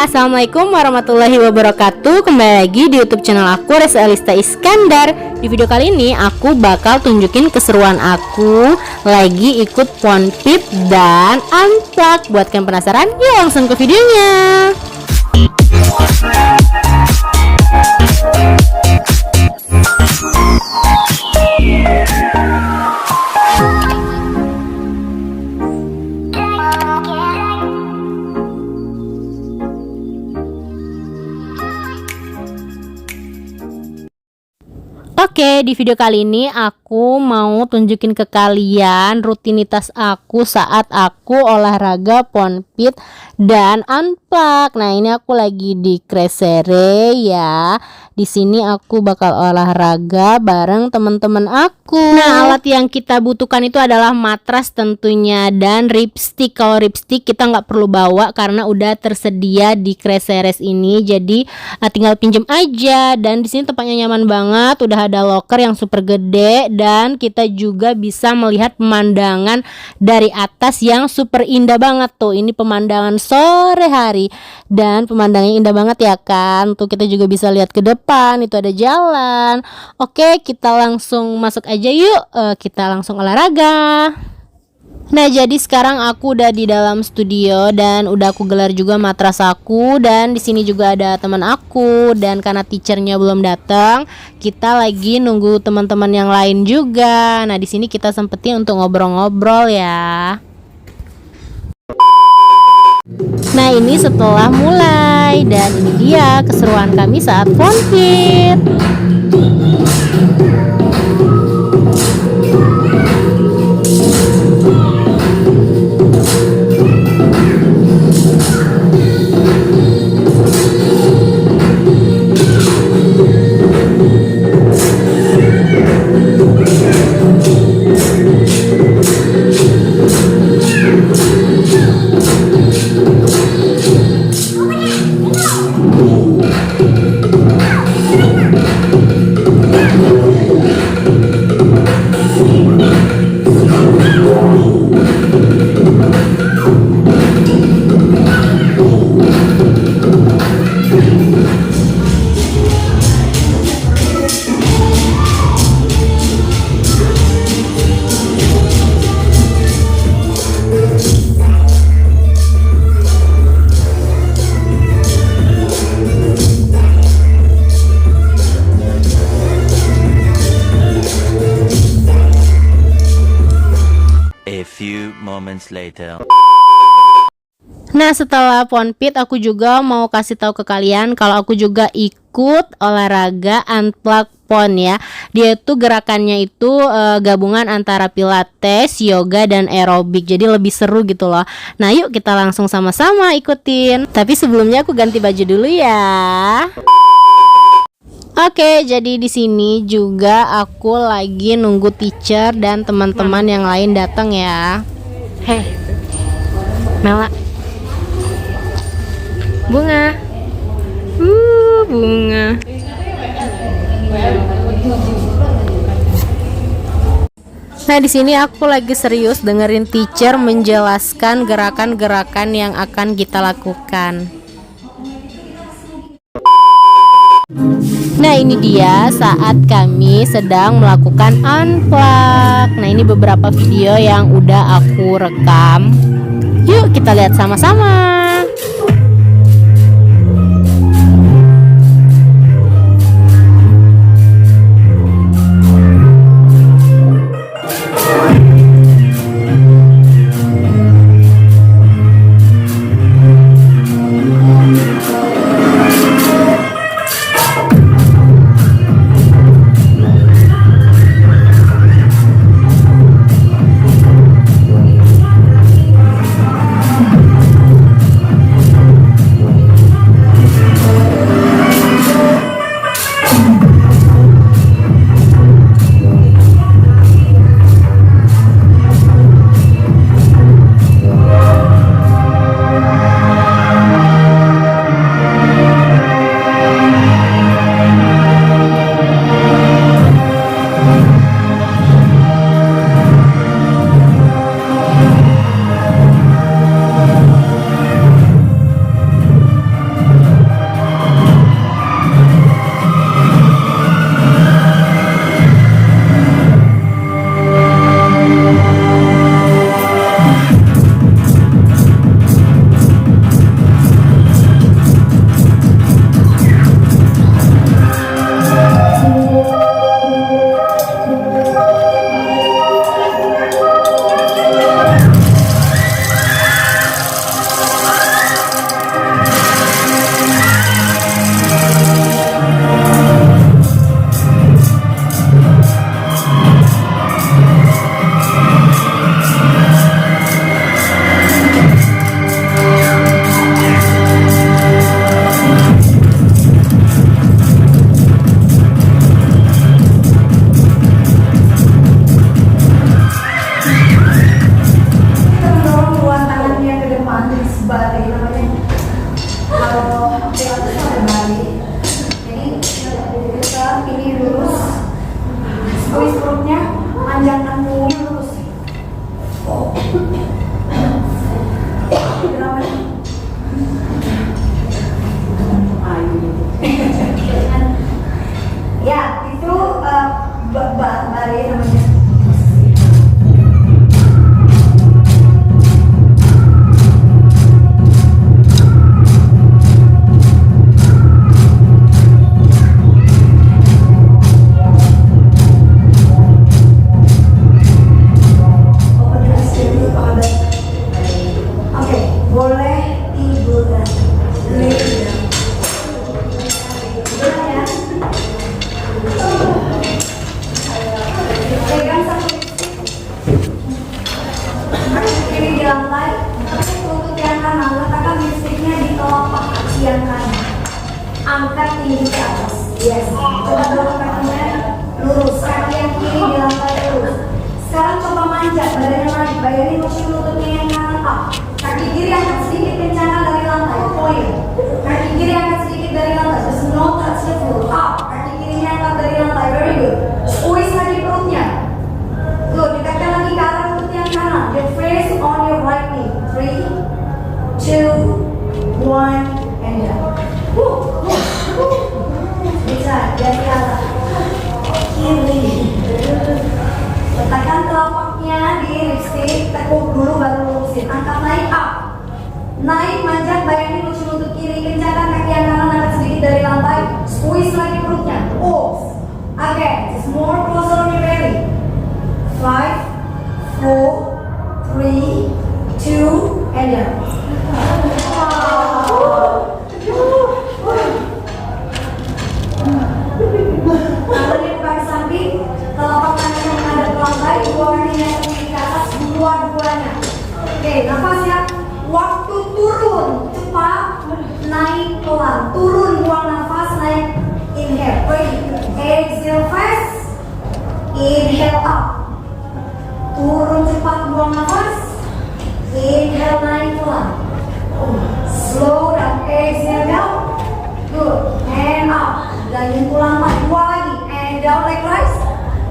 Assalamualaikum warahmatullahi wabarakatuh. Kembali lagi di YouTube channel aku, Reza Elista Iskandar. Di video kali ini aku bakal tunjukin keseruan aku lagi ikut Ponpip dan Unplug. Buat kalian penasaran, yuk langsung ke videonya. Oke, di video kali ini aku mau tunjukin ke kalian rutinitas aku saat aku olahraga Ponpip dan Unplug. Nah, ini aku lagi di Kresere ya. Di sini aku bakal olahraga bareng teman-teman aku. Nah, alat yang kita butuhkan itu adalah matras tentunya dan ripstick. Kalau ripstick kita nggak perlu bawa karena udah tersedia di Kreseres ini. Jadi tinggal pinjem aja. Dan di sini tempatnya nyaman banget. Udah ada locker yang super gede dan kita juga bisa melihat pemandangan dari atas yang super indah banget tuh. Ini pemandangan sore hari dan pemandangannya indah banget ya kan. Tuh kita juga bisa lihat ke depan, itu ada jalan. Oke, kita langsung masuk aja yuk. Kita langsung olahraga. Nah, jadi sekarang aku udah di dalam studio dan udah aku gelar juga matras aku, dan di sini juga ada teman aku, dan karena teachernya belum datang, kita lagi nunggu teman-teman yang lain juga. Nah, di sini kita sempetin untuk ngobrol-ngobrol ya. Nah, ini setelah mulai, dan ini dia keseruan kami saat Ponpip. A few moments later. Nah, setelah Ponpip aku juga mau kasih tahu ke kalian kalau aku juga ikut olahraga Unplug Pon ya. Dia tuh gerakannya itu gabungan antara pilates, yoga dan aerobik. Jadi lebih seru gitu loh. Nah, yuk kita langsung sama-sama ikutin. Tapi sebelumnya aku ganti baju dulu ya. Oke, jadi di sini juga aku lagi nunggu teacher dan teman-teman yang lain datang ya. Hei, Mela, bunga, bunga. Nah, di sini aku lagi serius dengerin teacher menjelaskan gerakan-gerakan yang akan kita lakukan. Nah, ini dia saat kami sedang melakukan Unplug. Nah, ini beberapa video yang udah aku rekam. Yuk kita lihat sama-sama. Yes. Coba dorong kakinya lurus, kaki yang kiri di lantai lurus. Sekarang coba manjat, badannya naik, bayangin musim lututnya yang kanan up. Kaki kiri angkat sedikit kencangkan dari lantai, point. Kaki kiri angkat sedikit dari lantai, just no touch the floor, up. Kaki kirinya angkat dari lantai, very good. Squeeze lagi perutnya. Good, dekatkan lagi ke arah lutut yang kanan. The face on your right knee. 3, 2, 1, and down. Bisa, dari atas. Kiri. Letakkan telapaknya di lipstick, tekuk dulu baru lurusin. Angkat naik up. Naik manjat, bayangin lucu lutut kiri, kencangkan kaki yang kanan angkat sedikit dari lantai. Squeeze lagi perutnya. Pulse. Again, just more closer on your belly. 5, 4, 3, 2, and down. Tangannya buka ke samping, telapak tangannya menghadap ke lantai, dua kakinya kembali ke atas, dua-duanya. Oke, nafas ya. Waktu turun, cepat, naik pelan. Turun, buang nafas, naik. Inhale, ready. Exhale fast. Inhale up. Turun cepat, buang nafas. Inhale, naik pelan. Slow down, exhale down. Good, and up. Dan pulang lagi, dua lagi. And down like rise.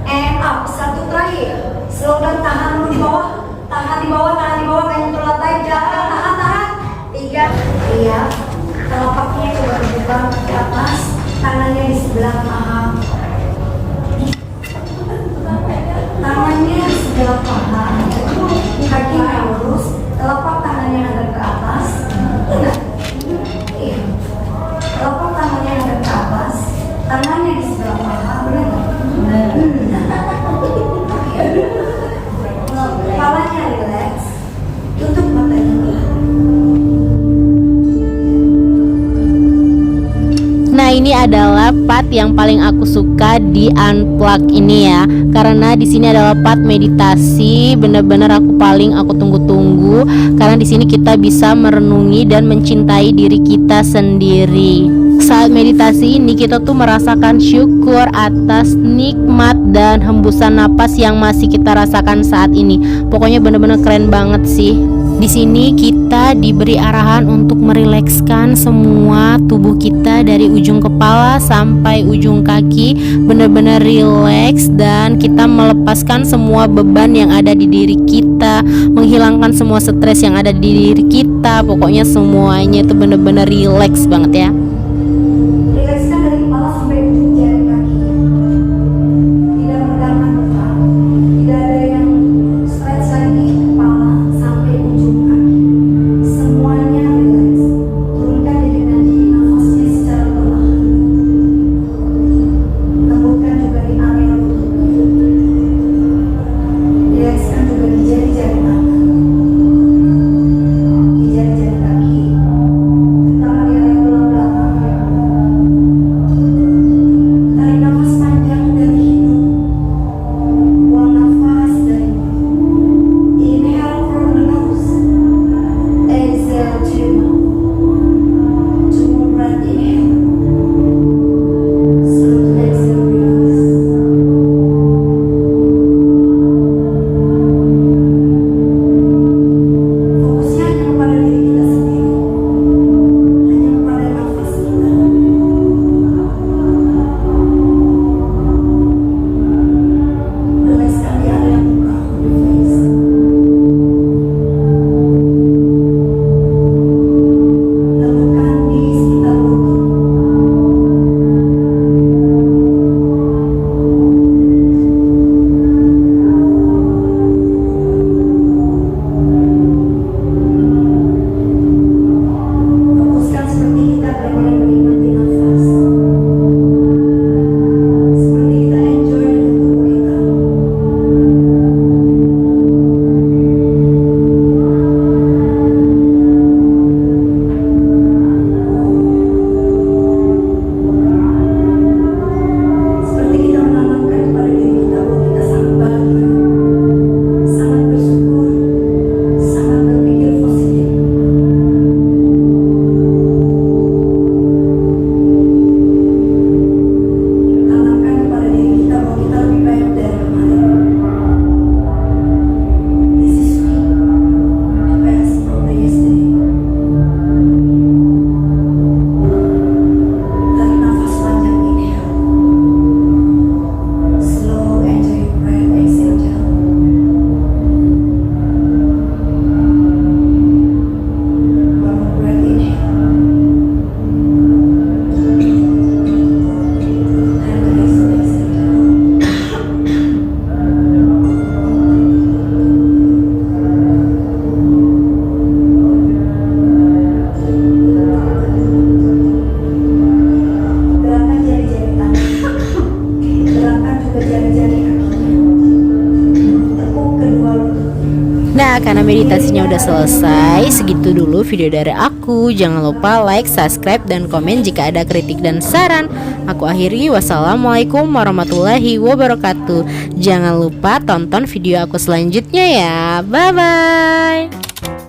And up, satu terakhir. Slow down, tahan dulu di bawah. Tahan di bawah, tahan di bawah. Kayak untuk lantai, jalan, tahan, tahan. 3, iya. Telapaknya coba dibuka ke atas. Tangannya di sebelah paha. Tangannya di sebelah paha. Kakinya lurus. Telapak tangannya agak ke atas. Enggak. Iya. Telapak tangannya agak ke atas. Tangannya di sebelah paha. Benar nggak? Kepalanya relax. Tutup matanya pelan. Nah, ini adalah part yang paling aku suka di Unplug ini ya, karena di sini adalah part meditasi, bener-bener aku tunggu-tunggu, karena di sini kita bisa merenungi dan mencintai diri kita sendiri. Saat meditasi ini kita tuh merasakan syukur atas nikmat dan hembusan napas yang masih kita rasakan saat ini. Pokoknya bener-bener keren banget sih. Di sini kita diberi arahan untuk merilekskan semua tubuh kita dari ujung kepala sampai ujung kaki, benar-benar rileks, dan kita melepaskan semua beban yang ada di diri kita, menghilangkan semua stres yang ada di diri kita. Pokoknya semuanya itu benar-benar rileks banget ya. Rilekskan dari kepala sampai ujung jari kaki. Tidak meregangkan muka. Tidak ada yang stretch lagi kepala sampai ujung kaki. Semuanya rileks. Turunkan diri nanti nafasnya secara perlahan. Lembutkan juga di area lutut. Rilekskan juga di jari-jari tangan. Di jari-jari kaki. Tangan di area tulang belakang. meditasinya udah selesai. Segitu dulu video dari aku. Jangan lupa like, subscribe, dan komen jika ada kritik dan saran. Aku akhiri, wassalamualaikum warahmatullahi wabarakatuh. Jangan lupa tonton video aku selanjutnya ya. Bye bye.